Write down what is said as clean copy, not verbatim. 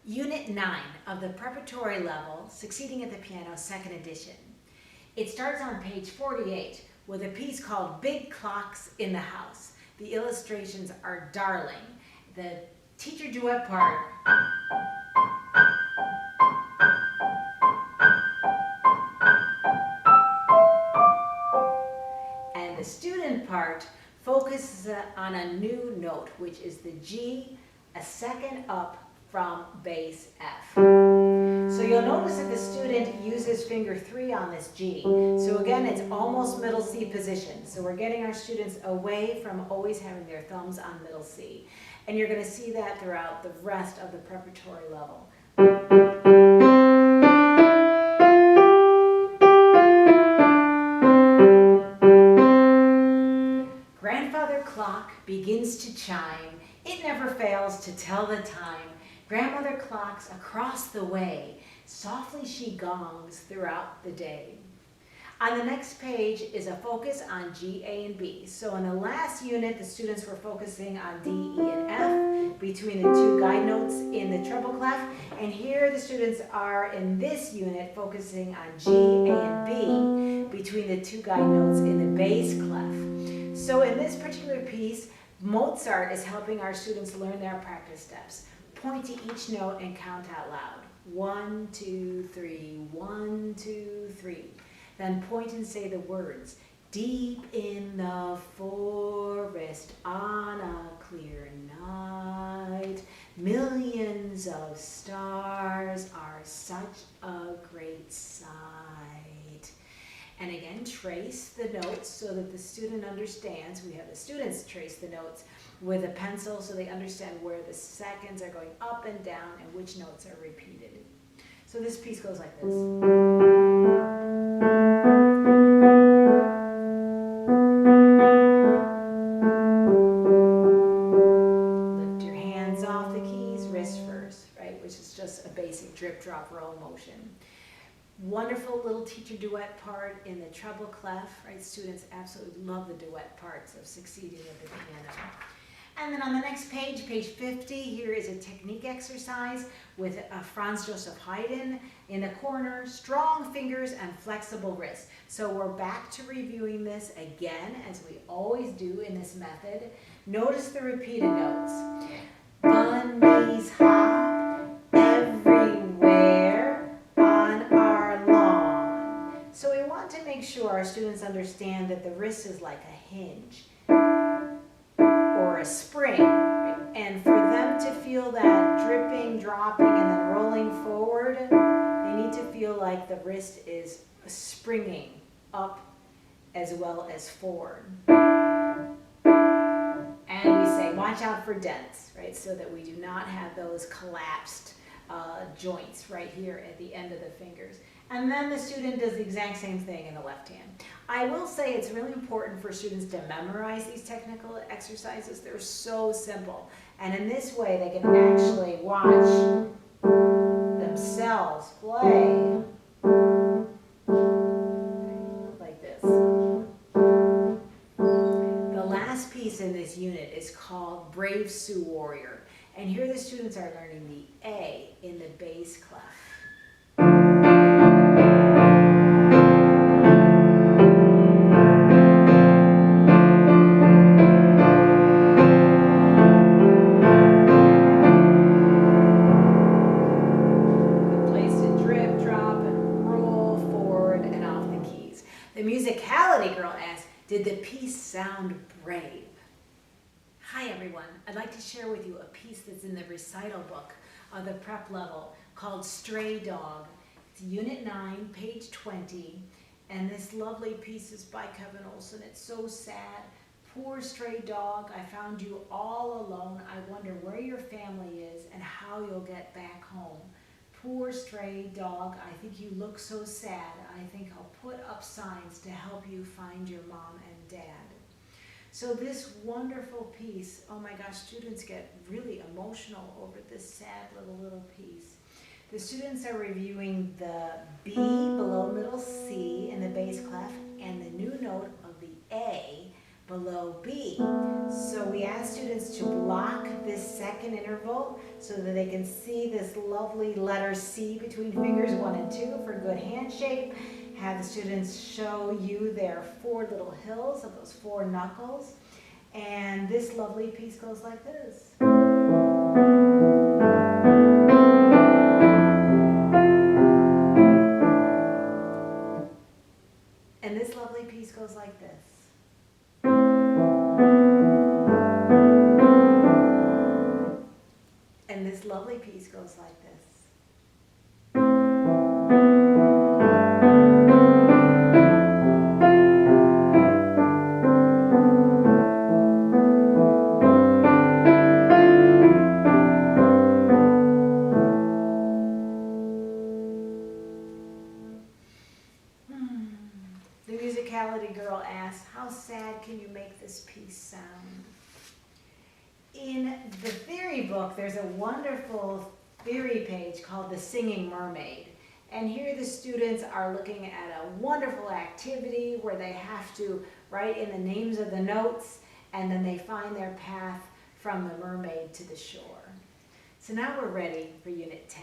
Unit 9 of the preparatory level, Succeeding at the Piano, 2nd edition. It starts on page 48 with a piece called Big Clocks in the House. The illustrations are darling. The teacher duet part and the student part focuses on a new note, which is the G, a second up from bass F. So you'll notice that the student uses finger 3 on this G. So again, it's almost middle C position. So we're getting our students away from always having their thumbs on middle C. And you're going to see that throughout the rest of the preparatory level. Grandfather clock begins to chime. It never fails to tell the time. Grandmother clocks across the way. Softly she gongs throughout the day. On the next page is a focus on G, A, and B. So in the last unit, the students were focusing on D, E, and F between the two guide notes in the treble clef. And here the students are in this unit focusing on G, A, and B between the two guide notes in the bass clef. So in this particular piece, Mozart is helping our students learn their practice steps. Point to each note and count out loud. 1, 2, 3, 1, 2, 3. Then point and say the words. Deep in the forest on a clear night, millions of stars are such a great sight. And again, trace the notes so that the student understands. We have the students trace the notes with a pencil so they understand where the seconds are going up and down and which notes are repeated. So this piece goes like this. Lift your hands off the keys, wrist first, right? Which is just a basic drip, drop, roll motion. Wonderful little teacher duet part in the treble clef, right? Students absolutely love the duet parts of Succeeding at the Piano. And then on the next page, page 50, here is a technique exercise with Franz Joseph Haydn in the corner, strong fingers and flexible wrists. So we're back to reviewing this again, as we always do in this method. Notice the repeated notes. Bunnies hop everywhere on our lawn. So we want to make sure our students understand that the wrist is like a hinge or a spring, right? And for them to feel that dripping, dropping, and then rolling forward, they need to feel like the wrist is springing up as well as forward. And we say, watch out for dents, right? So that we do not have those collapsed joints right here at the end of the fingers. And then the student does the exact same thing in the left hand. I will say it's really important for students to memorize these technical exercises. They're so simple. And in this way, they can actually watch themselves play like this. The last piece in this unit is called Brave Sioux Warrior. And here the students are learning the A in the bass clef. Did the piece sound brave? Hi everyone, I'd like to share with you a piece that's in the recital book of the prep level called Stray Dog. It's Unit 9, page 20, and this lovely piece is by Kevin Olson. It's so sad. Poor stray dog, I found you all alone. I wonder where your family is and how you'll get back home. Poor stray dog, I think you look so sad. I think I'll put up signs to help you find your mom and dad. So this wonderful piece, oh my gosh, students get really emotional over this sad little piece. The students are reviewing the B below middle C in the bass clef and the new note of the A below B. So we ask students to block this second interval so that they can see this lovely letter C between fingers 1 and 2 for good hand shape. Have the students show you their 4 little hills of those 4 knuckles. And this lovely piece goes like this. And this lovely piece goes like this. And this lovely piece goes like this. The musicality girl asks, how sad can you make this piece sound? In the theory book, there's a wonderful theory page called The Singing Mermaid. And here the students are looking at a wonderful activity where they have to write in the names of the notes, and then they find their path from the mermaid to the shore. So now we're ready for Unit 10.